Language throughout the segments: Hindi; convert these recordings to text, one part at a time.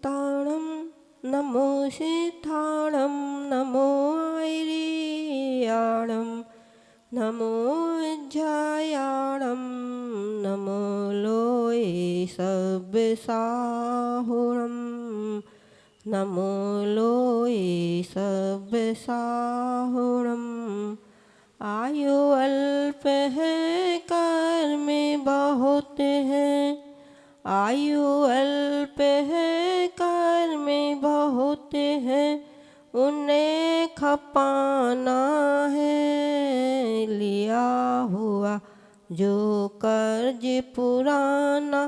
सिद्धाणं नमो सिद्धाणं नमो ऐरियाणं नमो जयाणं नमो लोये सब्बसाहुणं नमो लोये सब्बसाहुणं आयु अल्प है कर्म बहुत है आयु अल्प है कर्म बहुत है उन्हें खपाना है लिया हुआ जो कर्ज पुराना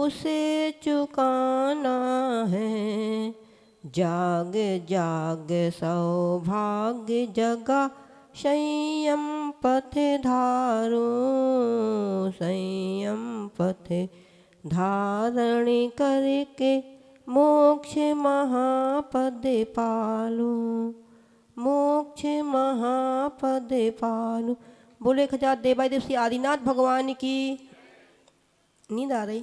उसे चुकाना है जाग जाग सौभाग्य जगा संयम पथ धारो संयम पथ धारणी करके मोक्ष महापद पालो मोक्ष महापद पालो। बोले खजा देवाई देव श्री आदिनाथ भगवान की। नींद आ रही?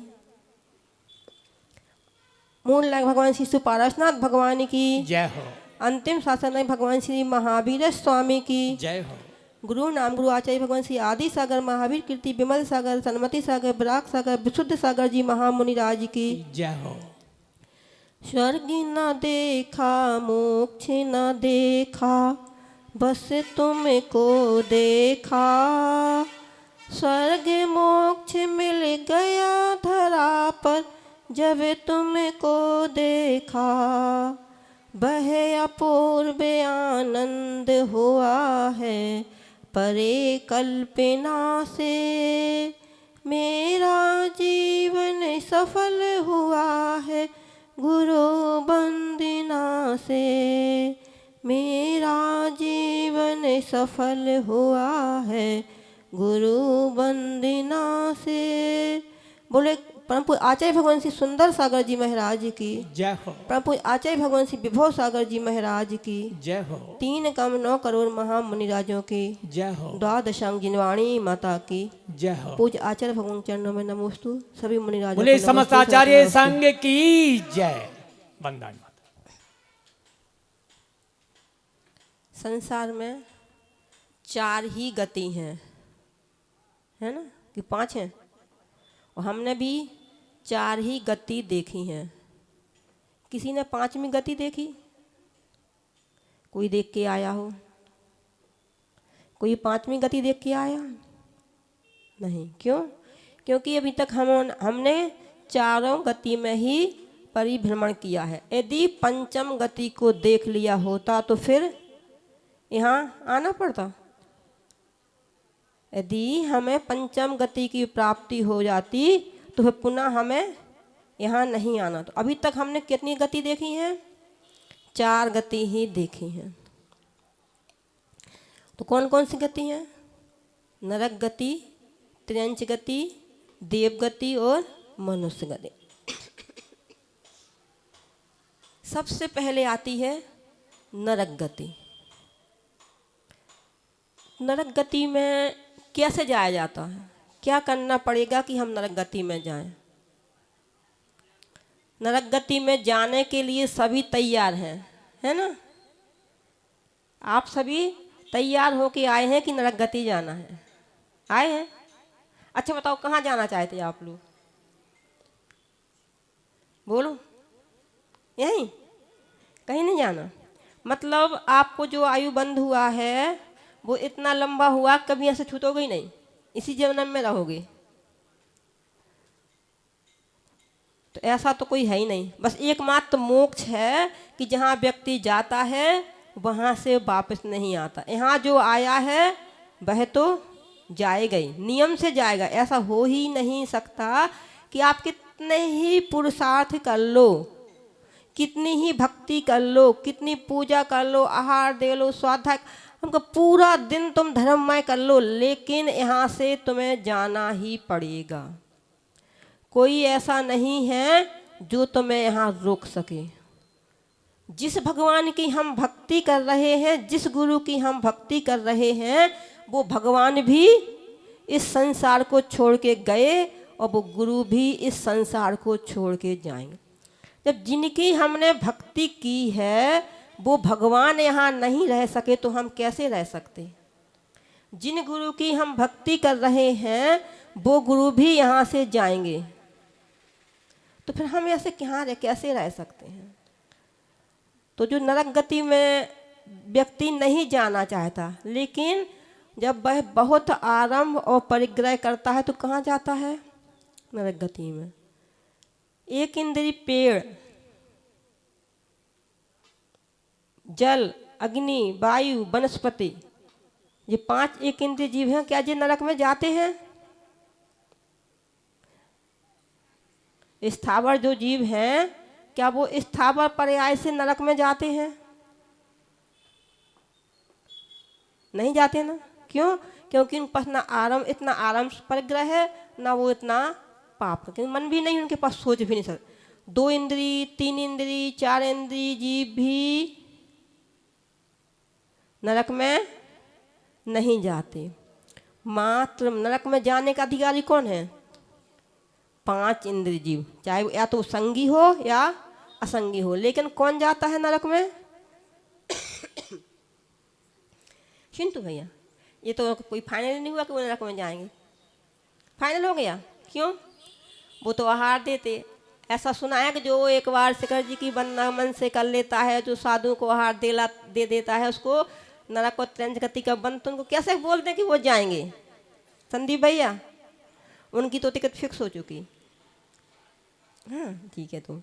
मूल नायक भगवान श्री सुपारसनाथ भगवान की जय हो। अंतिम शासन भगवान श्री महावीर स्वामी की जय हो। गुरु नाम गुरु आचार्य भगवान श्री आदि सागर महावीर कीर्ति विमल सागर सन्मति सागर बराक सागर विशुद्ध सागर जी महामुनि राज की जय हो। स्वर्ग न देखा मोक्ष न देखा बस तुमको देखा स्वर्ग मोक्ष मिल गया धरा पर जब तुमको देखा बहे अपूर्व आनंद हुआ है परे कल्पना से मेरा जीवन सफल हुआ है गुरु वंदना से मेरा जीवन सफल हुआ है गुरु वंदना से। बोले परम पूज्य आचार्य भगवान श्री सुंदर सागर जी महाराज की जय हो। परम पूज्य आचार्य भगवान श्री विभव सागर जी महाराज की जय हो। 3 कम 9 करोड़ महामुनि राजों की जय हो। द्वादशांग जिनवाणी माता की जय हो। पूज्य आचार्य भगवान चरणों में नमोस्तु। सभी मुनि राजों बोले को समस्त नमोस्तु, आचार्य नमोस्तु। संघ की जय। वंदन माता। संसार में 4 ही गति हैं, है ना कि 5 हैं? और हमने भी 4 ही गति देखी हैं। किसी ने 5वीं गति देखी? कोई देख के आया हो? कोई 5वीं गति देख के आया? नहीं। क्यों? क्योंकि अभी तक हमने 4 गति में ही परिभ्रमण किया है। यदि 5म गति को देख लिया होता तो फिर यहाँ आना पड़ता। यदि हमें 5म गति की प्राप्ति हो जाती तो फिर पुनः हमें यहाँ नहीं आना। तो अभी तक हमने कितनी गति देखी हैं? 4 गति ही देखी हैं। तो कौन कौन सी गति हैं? नरक गति, त्र्यंच गति, देव गति और मनुष्य गति। सबसे पहले आती है नरक गति। नरक गति में कैसे जाया जाता है? क्या करना पड़ेगा कि हम नरक गति में जाएं? नरक गति में जाने के लिए सभी तैयार हैं, है ना? आप सभी तैयार होके आए हैं कि नरक गति जाना है? आए हैं? अच्छा बताओ कहाँ जाना चाहते आप लोग? बोलो। यहीं? कहीं नहीं जाना? मतलब आपको जो आयु बंध हुआ है वो इतना लंबा हुआ कभी ऐसे छूटोगे ही नहीं, इसी जन्म में रहोगे। तो ऐसा तो कोई है ही नहीं। बस एकमात्र मोक्ष है कि जहाँ व्यक्ति जाता है वहाँ से वापस नहीं आता। यहाँ जो आया है वह तो जाएगा ही, नियम से जाएगा। ऐसा हो ही नहीं सकता कि आप कितने ही पुरुषार्थ कर लो, कितनी ही भक्ति कर लो, कितनी पूजा कर लो, आहार दे लो, स्वाध्याय, उनका पूरा दिन तुम धर्ममय कर लो, लेकिन यहाँ से तुम्हें जाना ही पड़ेगा। कोई ऐसा नहीं है जो तुम्हें यहाँ रोक सके। जिस भगवान की हम भक्ति कर रहे हैं, जिस गुरु की हम भक्ति कर रहे हैं, वो भगवान भी इस संसार को छोड़ के गए और वो गुरु भी इस संसार को छोड़ के जाएंगे। जब जिनकी हमने भक्ति की है वो भगवान यहाँ नहीं रह सके तो हम कैसे रह सकते? जिन गुरु की हम भक्ति कर रहे हैं वो गुरु भी यहाँ से जाएंगे, तो फिर हम ऐसे कैसे रह सकते हैं? तो जो नरक गति में व्यक्ति नहीं जाना चाहता, लेकिन जब वह बहुत आरंभ और परिग्रह करता है तो कहाँ जाता है? नरक गति में। एक इंद्रिय पेड़, जल, अग्नि, वायु, वनस्पति, ये 5 एक इंद्रिय जीव हैं, क्या ये नरक में जाते हैं? स्थावर जो जीव हैं क्या वो स्थावर पर्याय से नरक में जाते हैं? नहीं जाते ना। क्यों? क्योंकि उनके पास ना आरंभ, इतना आरंभ परिग्रह है, ना वो इतना पाप, क्योंकि मन भी नहीं उनके पास, सोच भी नहीं सकते। 2 इंद्री, 3 इंद्री, 4 इंद्री जीव भी नरक में नहीं जाते। मात्र नरक में जाने का अधिकारी कौन है? 5 इंद्रिय जीव, चाहे वो या तो संगी हो या असंगी हो। लेकिन कौन जाता है नरक में? चिंतु भैया, ये तो कोई फाइनल नहीं हुआ कि वो नरक में जाएंगे। फाइनल हो गया। क्यों? वो तो आहार देते। ऐसा सुना है कि जो एक बार शिखर जी की वंदना मन से कर लेता है, जो साधु को आहार दे देता है, उसको नरक और त्रंज गति का बंद, तो उनको कैसे बोलते हैं कि वो जाएंगे? संदीप भैया, उनकी तो टिकट फिक्स हो चुकी। हाँ ठीक है। तो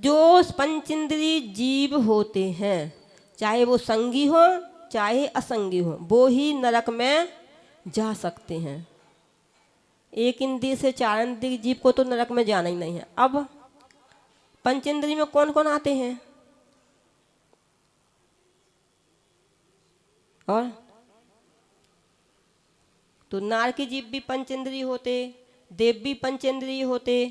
जो पंचेंद्रिय जीव होते हैं, चाहे वो संगी हो चाहे असंगी हो, वो ही नरक में जा सकते हैं। एक इंद्रिय से 4 इंद्रिय जीव को तो नरक में जाना ही नहीं है। अब पंचेंद्रिय में कौन कौन आते हैं? और तो नार के जीव भी पंचेंद्रिय होते, देव भी पंचेंद्रिय होते,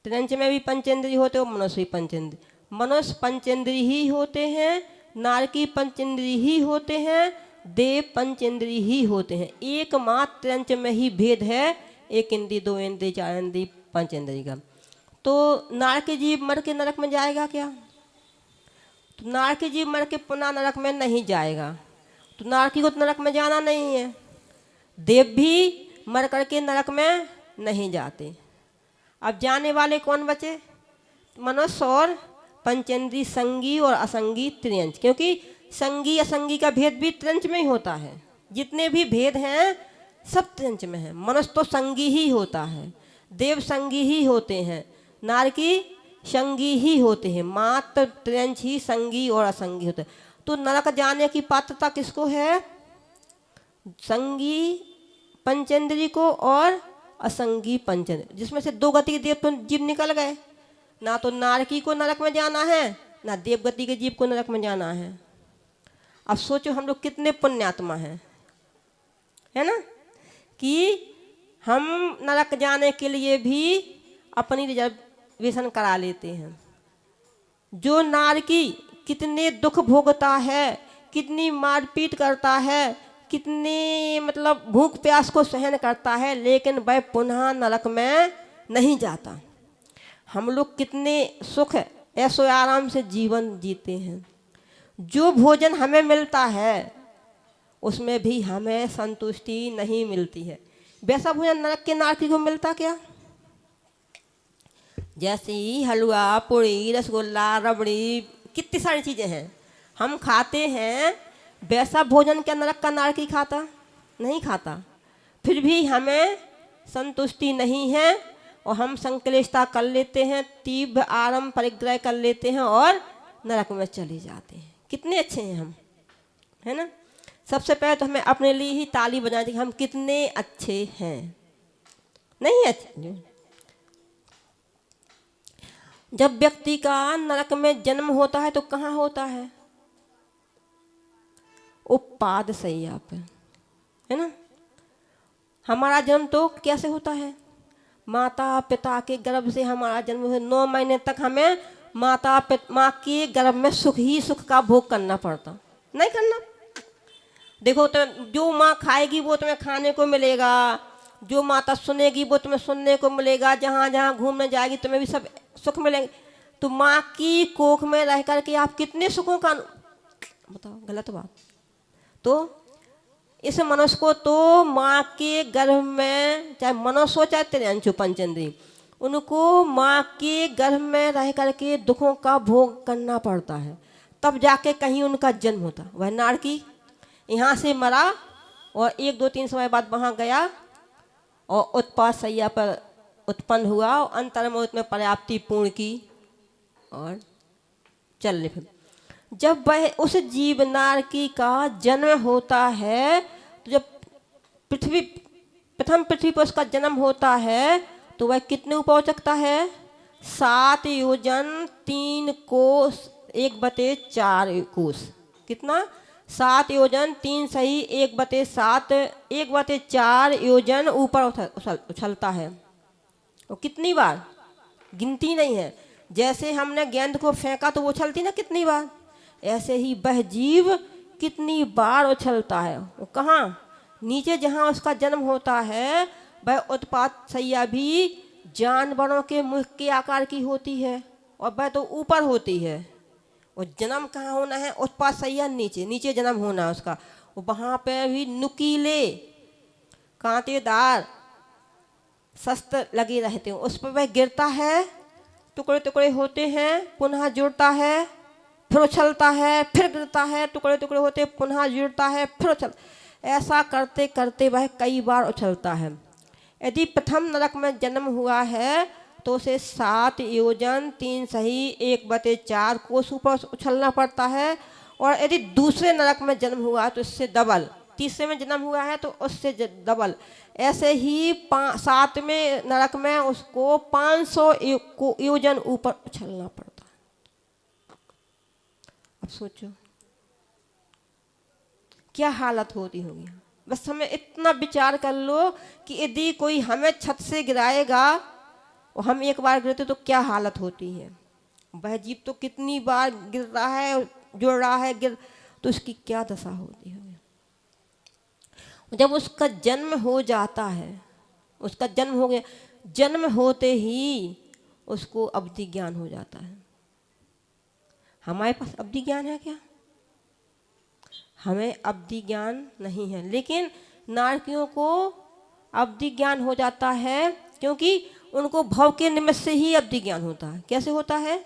त्रंच में भी पंचेंद्रिय होते और मनुष्य भी पंचेंद्रिय। मनुष्य पंचेंद्रिय ही होते हैं, नार की पंचेंद्रिय ही होते हैं, देव पंचेंद्रिय ही होते हैं। एकमात्र त्रंच में ही भेद है, 1 इंद्रिय, 2 इंद्रिय, 4 इंद्रिय, पंचेंद्रिय का। तो नार के जीव मर के नरक में जाएगा क्या? तो नार के जीव मर के पुनः नरक में नहीं जाएगा, तो नार की को तो नरक में जाना नहीं है। देव भी मर करके नरक में नहीं जाते। अब जाने वाले कौन बचे? मनुष्य और पंचेंद्रिय, संगी और असंगी त्रियंच। क्योंकि संगी असंगी का भेद भी त्रियंच में ही होता है। जितने भी भेद हैं सब त्रियंच में है। मनुष्य तो संगी ही होता है, देव संगी ही होते हैं, नार की संगी ही होते हैं, मात्र त्रियंच ही संगी और असंगी होते हैं। तो नरक जाने की पात्रता किसको है? संगी पंचेंद्रिय को और असंगी पंचेंद्रिय, जिसमें से 2 गति के देव तो जीव निकल गए। ना तो नारकी को नरक में जाना है, ना देव गति के जीव को नरक में जाना है। अब सोचो हम लोग कितने पुण्यात्मा हैं, है ना, कि हम नरक जाने के लिए भी अपनी रिजर्वेशन करा लेते हैं। जो नारकी कितने दुख भोगता है, कितनी मारपीट करता है, कितनी मतलब भूख प्यास को सहन करता है, लेकिन वह पुनः नरक में नहीं जाता। हम लोग कितने सुख ऐसो आराम से जीवन जीते हैं। जो भोजन हमें मिलता है उसमें भी हमें संतुष्टि नहीं मिलती है। वैसा भोजन नरक के नारकी को मिलता क्या? जैसे ही हलवा, पूड़ी, रसगुल्ला, रबड़ी, कितनी सारी चीज़ें हैं हम खाते हैं, वैसा भोजन क्या नरक का नारकी खाता? नहीं खाता। फिर भी हमें संतुष्टि नहीं है और हम संक्लेशता कर लेते हैं, तीव्र आरंभ परिग्रह कर लेते हैं और नरक में चले जाते हैं। कितने अच्छे हैं हम, है ना। सबसे पहले तो हमें अपने लिए ही ताली बजानी चाहिए, हम कितने अच्छे हैं। नहीं अच्छे। जब व्यक्ति का नरक में जन्म होता है तो कहाँ होता है? उपाद शैया पे, है ना। हमारा जन्म तो कैसे होता है? माता पिता के गर्भ से हमारा जन्म हुआ। 9 महीने तक हमें माँ के गर्भ में सुख ही सुख का भोग करना पड़ता, नहीं करना। देखो तो जो माँ खाएगी वो तुम्हें खाने को मिलेगा, जो माता सुनेगी वो तुम्हें सुनने को मिलेगा, जहाँ जहाँ घूमने जाएगी तुम्हें भी सब सुख मिलेंगे। तो माँ की कोख में रह करके आप कितने सुखों का बताओ, गलत बात। तो इस मनुष्य को तो माँ के गर्भ में, चाहे मनुष्य हो चाहे त्रियांशु पंचेंद्रिय, उनको माँ के गर्भ में रह करके दुखों का भोग करना पड़ता है, तब जाके कहीं उनका जन्म होता। वह नारकी यहाँ से मरा और 1-2-3 समय बाद वहाँ गया और उत्पात सैया पर उत्पन्न हुआ और अंतर में उसमें पर्याप्ति पूर्ण की और चलने फिर। जब वह उस जीव नारकी का जन्म होता है, तो जब प्रथम पृथ्वी पर उसका जन्म होता है तो वह कितने ऊपर हो सकता है? 7 योजन 3 कोस 1/4 कोस। कितना? 7 योजन 3 सही 1/7 1/4 योजन ऊपर उछलता है। और कितनी बार? गिनती नहीं है। जैसे हमने गेंद को फेंका तो वो उछलती ना कितनी बार, ऐसे ही वह जीव कितनी बार उछलता है। वो कहाँ? नीचे जहाँ उसका जन्म होता है, वह उत्पात सैया भी जानवरों के मुख के आकार की होती है और वह तो ऊपर होती है। और जन्म कहाँ होना है? उत्पात सैया नीचे, नीचे जन्म होना है उसका। वहाँ पे भी नुकीले कांटेदार शस्त्र लगे रहते हैं, उस पर वह गिरता है, टुकड़े टुकड़े होते हैं, पुनः जुड़ता है, फिर उछलता है, फिर गिरता है, टुकड़े टुकड़े होते, पुनः जुड़ता है, फिर उछल। ऐसा करते करते वह कई बार उछलता है। यदि प्रथम नरक में जन्म हुआ है तो उसे 7 योजन 3 सही 1/4 कोस ऊपर उछलना पड़ता है। और यदि दूसरे नरक में जन्म हुआ है तो इससे डबल, तीसरे में जन्म हुआ है तो उससे डबल। ऐसे ही 7वें नरक में उसको 500 योजन ऊपर उछलना पड़ता है। अब सोचो क्या हालत होती होगी। बस हमें इतना विचार कर लो कि यदि कोई हमें छत से गिराएगा और हम एक बार गिरते तो क्या हालत होती है। वह जीव तो कितनी बार गिर रहा है, जुड़ रहा है, गिर, तो उसकी क्या दशा होती है। जब उसका जन्म हो जाता है, उसका जन्म हो गया, जन्म होते ही उसको अवधि ज्ञान हो जाता है। हमारे पास अवधि ज्ञान है क्या? हमें अवधि ज्ञान नहीं है, लेकिन नारकियों को अवधि ज्ञान हो जाता है, क्योंकि उनको भव के निमित्त से ही अवधि ज्ञान होता है। कैसे होता है?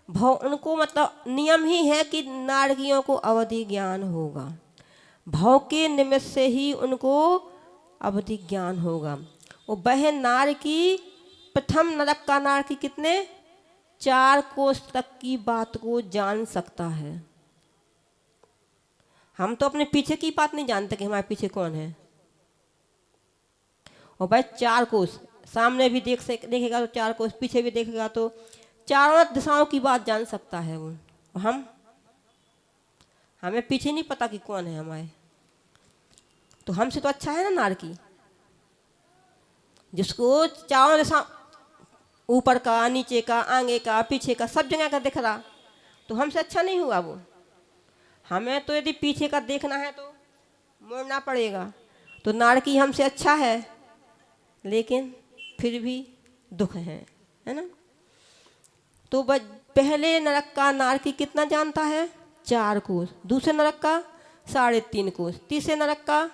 भव, उनको मतलब नियम ही है कि नारकियों को अवधि ज्ञान होगा, भव के निमित्त से ही उनको अवधि ज्ञान होगा। वो वह नारकी प्रथम नरक का नारकी कितने 4 कोस तक की बात को जान सकता है। हम तो अपने पीछे की बात नहीं जानते कि हमारे पीछे कौन है। और भाई 4 कोस सामने भी देखेगा तो 4 कोस पीछे भी देखेगा तो चारों दिशाओं की बात जान सकता है वो। हमें पीछे नहीं पता कि कौन है हमारे, तो हमसे तो अच्छा है ना नारकी, जिसको चारों दिशा, ऊपर का, नीचे का, आगे का, पीछे का, सब जगह का दिख रहा, तो हमसे अच्छा नहीं हुआ वो। हमें तो यदि पीछे का देखना है तो मुड़ना पड़ेगा। तो नारकी हमसे अच्छा है, लेकिन फिर भी दुख है ना। तो पहले नरक का नारकी कितना जानता है? 4 कोस। दूसरे नरक का 3.5 कोस। तीसरे नरक का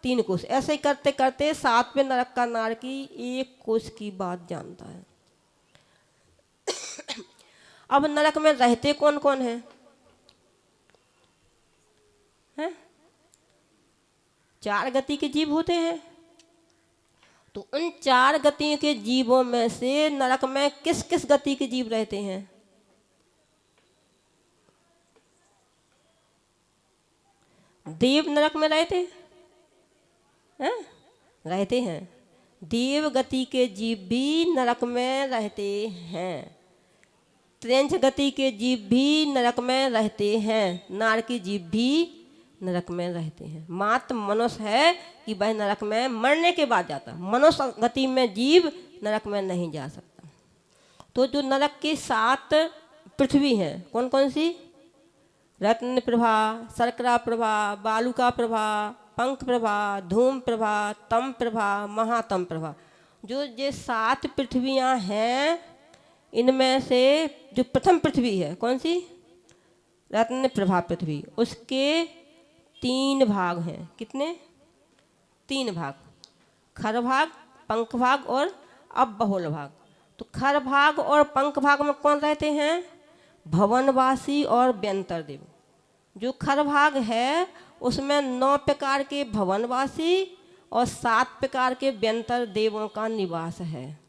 3 कोस। ऐसे ही करते करते 7वें नरक का नारकी 1 कोस की बात जानता है। अब नरक में रहते कौन कौन है? 4 गति के जीव होते हैं। तो उन 4 गति के जीवों में से नरक में किस किस गति के जीव रहते हैं? देव नरक में रहते हैं, रहते हैं। देव गति के जीव भी नरक में रहते हैं। त्रियंश गति के जीव भी नरक में रहते हैं। नारकी जीव भी नरक में रहते हैं। मात्र मनुष्य है कि वह नरक में मरने के बाद जाता। मनुष्य गति में जीव नरक में नहीं जा सकता। तो जो नरक की 7 पृथ्वी हैं, कौन कौन सी? रत्न प्रभा, शर्करा प्रभा, बालुका प्रभा, पंख प्रभा, धूम प्रभा, तम प्रभा, महातम प्रभा। जो ये 7 पृथ्वियाँ हैं, इनमें से जो प्रथम पृथ्वी है कौन सी, रत्न प्रभा पृथ्वी, उसके 3 भाग हैं। कितने? 3 भाग, खर भाग, पंख भाग और अबहुल भाग। तो खर भाग और पंख भाग में कौन रहते हैं? भवनवासी और व्यंतर देव। जो खर भाग है उसमें 9 प्रकार के भवनवासी और 7 प्रकार के व्यंतर देवों का निवास है।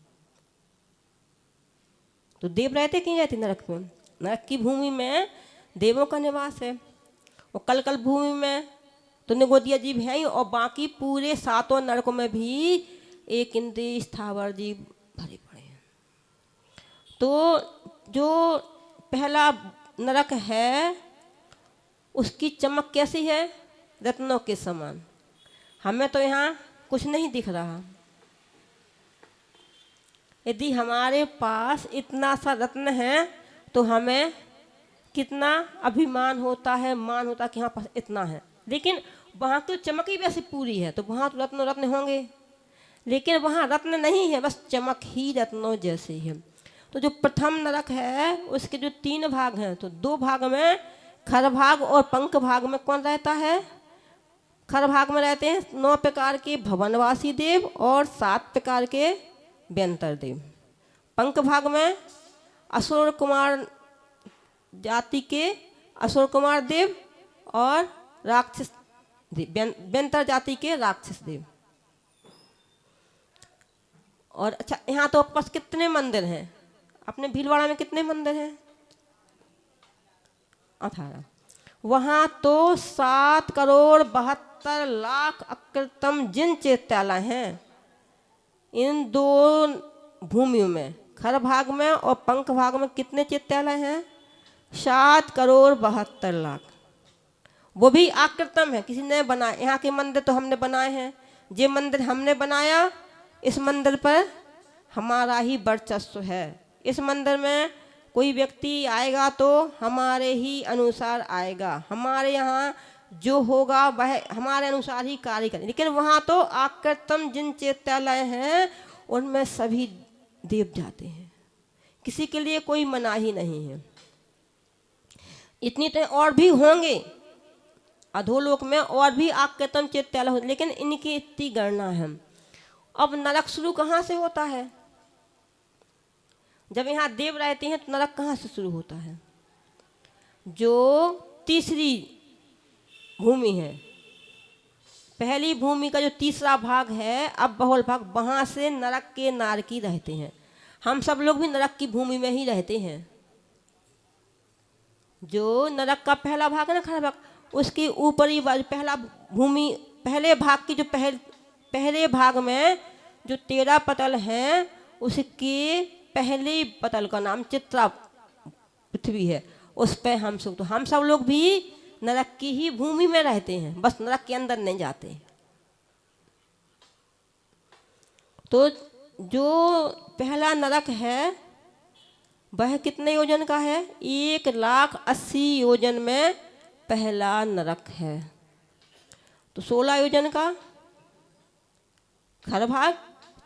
तो देव रहते क्यों रहते नरक में? नरक की भूमि में देवों का निवास है, और कल भूमि में तो निगोदिया जीव हैं ही, और बाकी पूरे 7 नरकों में भी एक इंद्रिय स्थावर जीव भरे पड़े हैं। तो जो पहला नरक है उसकी चमक कैसी है? रत्नों के समान। हमें तो यहाँ कुछ नहीं दिख रहा। यदि हमारे पास इतना सा रत्न है तो हमें कितना अभिमान होता है, मान होता है कि हमारे पास इतना है। लेकिन वहाँ की चमक ही वैसे पूरी है, तो वहाँ तो रत्न रत्न होंगे, लेकिन वहाँ रत्न नहीं है, बस चमक ही रत्नों जैसे है। तो जो प्रथम नरक है उसके जो 3 भाग हैं, तो 2 भाग में खर भाग और पंख भाग में कौन रहता है? खर भाग में रहते हैं 9 प्रकार के भवनवासी देव और 7 प्रकार के व्यंतर देव। पंख भाग में असुर कुमार जाति के असुर कुमार देव और राक्षस देव, व्यंतर जाति के राक्षस देव। और अच्छा, यहाँ तो पास कितने मंदिर हैं? अपने भीलवाड़ा में कितने मंदिर हैं? 18। वहाँ तो 7,72,00,000 अकृतम जिन चैत्यालय हैं। इन 2 भूमियों में, खर भाग में और पंख भाग में कितने चैत्यालय हैं? 7,72,00,000। वो भी आकृतम है, किसी ने बनाए। यहाँ के मंदिर तो हमने बनाए हैं। ये मंदिर हमने बनाया, इस मंदिर पर हमारा ही वर्चस्व है। इस मंदिर में कोई व्यक्ति आएगा तो हमारे ही अनुसार आएगा, हमारे यहाँ जो होगा वह हमारे अनुसार ही कार्य करें। लेकिन वहाँ तो आकृतम जिन चैत्यालय हैं उनमें सभी देव जाते हैं, किसी के लिए कोई मनाही नहीं है। इतनी तो और भी होंगे अधोलोक में, और भी आकृतम चैत्यालय होते, लेकिन इनकी इतनी गणना है। अब नरक शुरू कहाँ से होता है? जब यहाँ देव रहते हैं तो नरक कहाँ से शुरू होता है? जो तीसरी भूमि है, पहली भूमि का जो तीसरा भाग है अबहुल भाग, वहाँ से नरक के नारकी रहते हैं। हम सब लोग भी नरक की भूमि में ही रहते हैं। जो नरक का पहला भाग है ना, खरा भाग, उसकी ऊपरी पहला भूमि, पहले भाग की जो पहले भाग में जो 13 पतल हैं, उसके पहले पतल का नाम चित्रा पृथ्वी है। उस पे हम सब लोग भी नरक की ही भूमि में रहते हैं, बस नरक के अंदर नहीं जाते। तो जो पहला नरक है वह कितने योजन का है? 1,80,000 योजन में पहला नरक है। तो 16 योजन का खर भाग,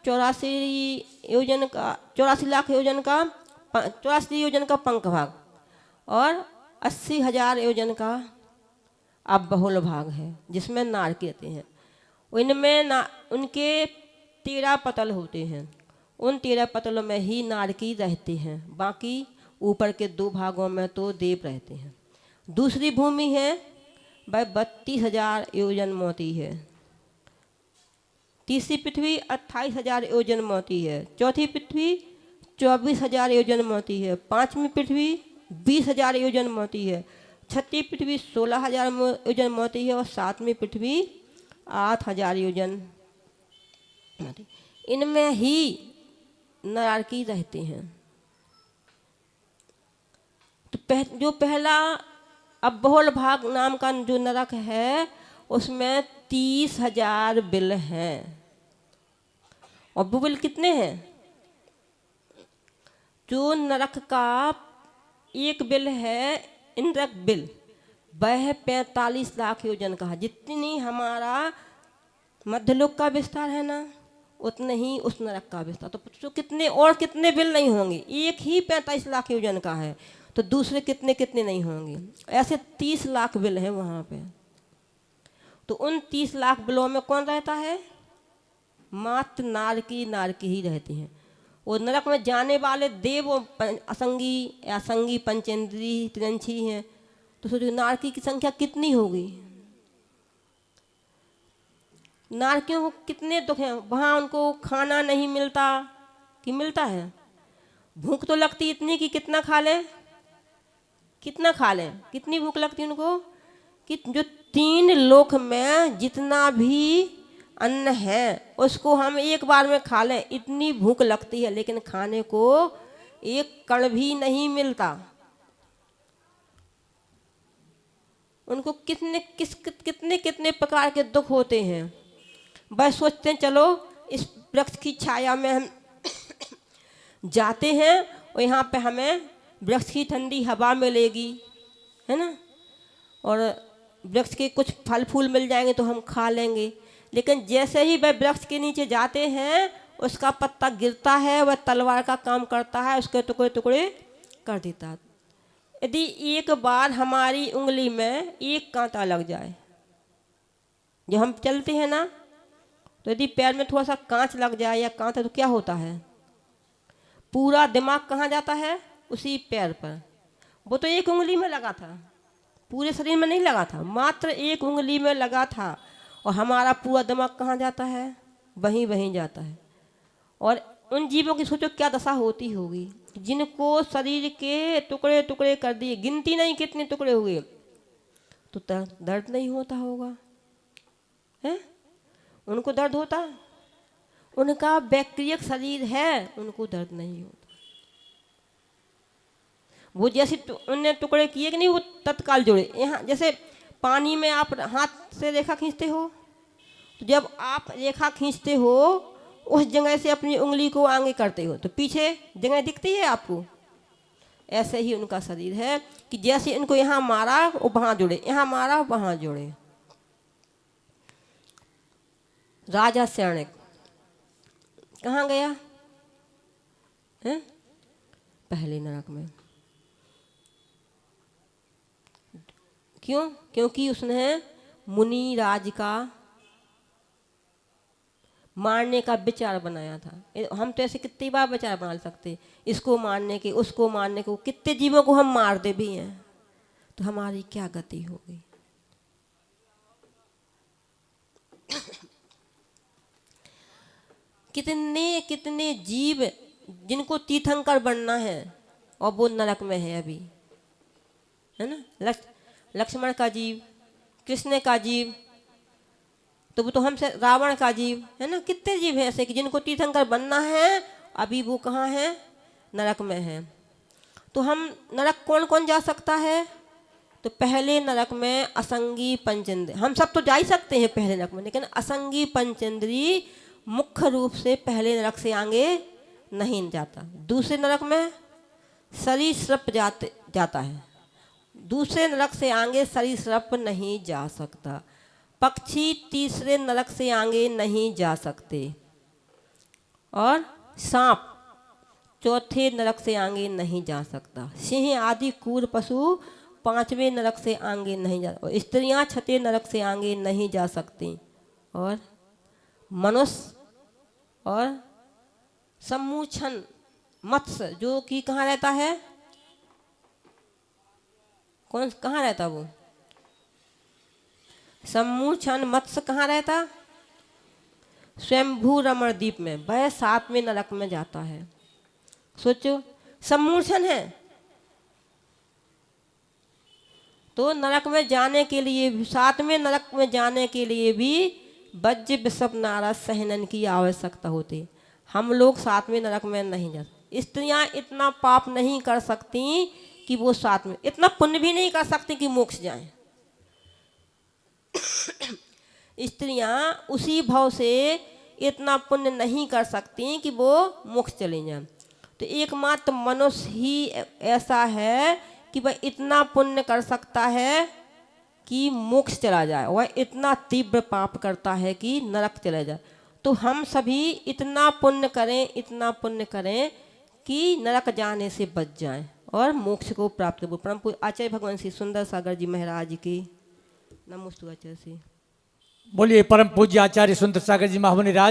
84 योजन का 84,00,000 योजन का 84 योजन का पंख भाग, और 80,000 योजन का अबहुल भाग है, जिसमें नारकी रहते हैं। इनमें उनके 13 पतल होते हैं, उन 13 पतलों में ही नारकी रहते हैं, बाकी ऊपर के 2 भागों में तो देव रहते हैं। दूसरी भूमि है वह 32,000 योजन मोती है। तीसरी पृथ्वी 28,000 योजन मोती है। चौथी पृथ्वी 24,000 योजन मोती है। पांचवी पृथ्वी 20,000 योजन मोती है। छठी पृथ्वी 16,000 योजन मोती है, और सातवीं पृथ्वी 8,000 योजन मोती। इनमें ही नारकी रहते हैं। तो जो पहला अबहुल भाग नाम का जो नरक है उसमें 30,000 बिल हैं। और वो बिल कितने हैं? जो नरक का एक बिल है इंद्रक बिल, वह 45 लाख योजन का है। जितनी हमारा मध्यलोक का विस्तार है ना, उतने ही उस नरक का विस्तार। तो कितने और कितने बिल नहीं होंगे? एक ही 45 लाख योजन का है, तो दूसरे कितने कितने नहीं होंगे? ऐसे 30 लाख बिल हैं वहाँ पे। तो उन 30 लाख बिलों में कौन रहता है? मात्र नारकी ही रहती हैं। वो नरक में जाने वाले देव असंगी या संगी पंचेंद्री तिरंछी हैं। तो सोचो नारकी की संख्या कितनी होगी? नारकियों को कितने दुख हैं। वहाँ उनको खाना नहीं मिलता कि मिलता है? भूख तो लगती इतनी कि कितना खा लें, कितना खा लें। कितनी भूख लगती है उनको कि जो 3 लोक में जितना भी अन्न है उसको हम एक बार में खा लें, इतनी भूख लगती है। लेकिन खाने को एक कण भी नहीं मिलता। उनको कितने कितने प्रकार के दुख होते हैं। बस सोचते हैं चलो इस वृक्ष की छाया में हम जाते हैं और यहाँ पे हमें वृक्ष की ठंडी हवा मिलेगी, है ना, और वृक्ष के कुछ फल फूल मिल जाएंगे तो हम खा लेंगे। लेकिन जैसे ही वह वृक्ष के नीचे जाते हैं, उसका पत्ता गिरता है, वह तलवार का काम करता है, उसके टुकड़े टुकड़े कर देता है। यदि एक बार हमारी उंगली में एक कांटा लग जाए, जब हम चलते हैं ना, तो यदि पैर में थोड़ा सा कांच लग जाए या कांटा, तो क्या होता है? पूरा दिमाग कहाँ जाता है? उसी पैर पर। वो तो एक उंगली में लगा था, पूरे शरीर में नहीं लगा था, मात्र एक उंगली में लगा था। और हमारा पूरा दिमाग कहाँ जाता है? वहीं वहीं जाता है। और उन जीवों की सोचो क्या दशा होती होगी, जिनको शरीर के टुकड़े टुकड़े कर दिए, गिनती नहीं कितने टुकड़े हुए, तो दर्द नहीं होता होगा? है? उनको दर्द होता? उनका वैक्रियक शरीर है, उनको दर्द नहीं होता। वो जैसे उनने टुकड़े किए कि नहीं, वो तत्काल जुड़े। यहाँ जैसे पानी में आप हाथ से रेखा खींचते हो, तो जब आप रेखा खींचते हो उस जगह से अपनी उंगली को आगे करते हो तो पीछे जगह दिखती है आपको। ऐसे ही उनका शरीर है कि जैसे इनको यहाँ मारा वो वहाँ जुड़े, यहाँ मारा वहाँ जुड़े। राजा शरणक कहाँ गया है? पहले नरक में। क्यों? क्योंकि उसने मुनि राज का मारने का विचार बनाया था। हम तो ऐसे कितनी बार विचार बना सकते, इसको मारने के, उसको मारने को। कितने जीवों को हम मारते भी हैं, तो हमारी क्या गति होगी? कितने कितने जीव जिनको तीर्थंकर बनना है और वो नरक में है अभी, है ना। लक्ष्मण का जीव, कृष्ण का जीव, तो वो तो हमसे रावण का जीव है ना। कितने जीव हैं ऐसे कि जिनको तीर्थंकर बनना है, अभी वो कहाँ है? नरक में है। तो हम नरक कौन कौन जा सकता है? तो पहले नरक में असंगी पंचेंद्री, हम सब तो जा ही सकते हैं पहले नरक में, लेकिन असंगी पंचेंद्री मुख्य रूप से पहले नरक से आगे नहीं जाता। दूसरे नरक में सरीसृप जाता है, दूसरे नरक से आगे सरीसृप नहीं जा सकता। पक्षी तीसरे नरक से आगे नहीं जा सकते, और सांप चौथे नरक से आगे नहीं जा सकता। सिंह आदि क्रूर पशु पांचवें नरक से आगे नहीं जा, और स्त्रियां छठे नरक से आगे नहीं जा सकती। और मनुष्य और सम्मूछन मत्स्य, जो कि कहाँ रहता है? कौन कहाँ रहता वो? सम्मूछन मत्स्य कहाँ रहता? स्वयंभू रमण द्वीप में। वह 7वें नरक में जाता है। सोचो, सम्मूछन है तो नरक में जाने के लिए, 7वें नरक में जाने के लिए भी वज्र विषप नारद सहनन की आवश्यकता होती। हम लोग 7वें नरक में नहीं जा सकते। स्त्रियां इतना पाप नहीं कर सकती कि वो 7वें, इतना पुण्य भी नहीं कर सकती कि मोक्ष जाएं। स्त्रियां उसी भाव से इतना पुण्य नहीं कर सकती कि वो मोक्ष चली जाएं। तो एकमात्र मनुष्य ही ऐसा है कि वह इतना पुण्य कर सकता है कि मोक्ष चला जाए, वह इतना तीव्र पाप करता है कि नरक चला जाए। तो हम सभी इतना पुण्य करें, इतना पुण्य करें कि नरक जाने से बच जाएं और मोक्ष को प्राप्त करें। परम पूज्य आचार्य भगवान श्री सुंदर सागर जी महाराज की नमोस्तु आचार्य श्री। बोलिए परम पूज्य आचार्य सुंदर सागर जी महामुनि राज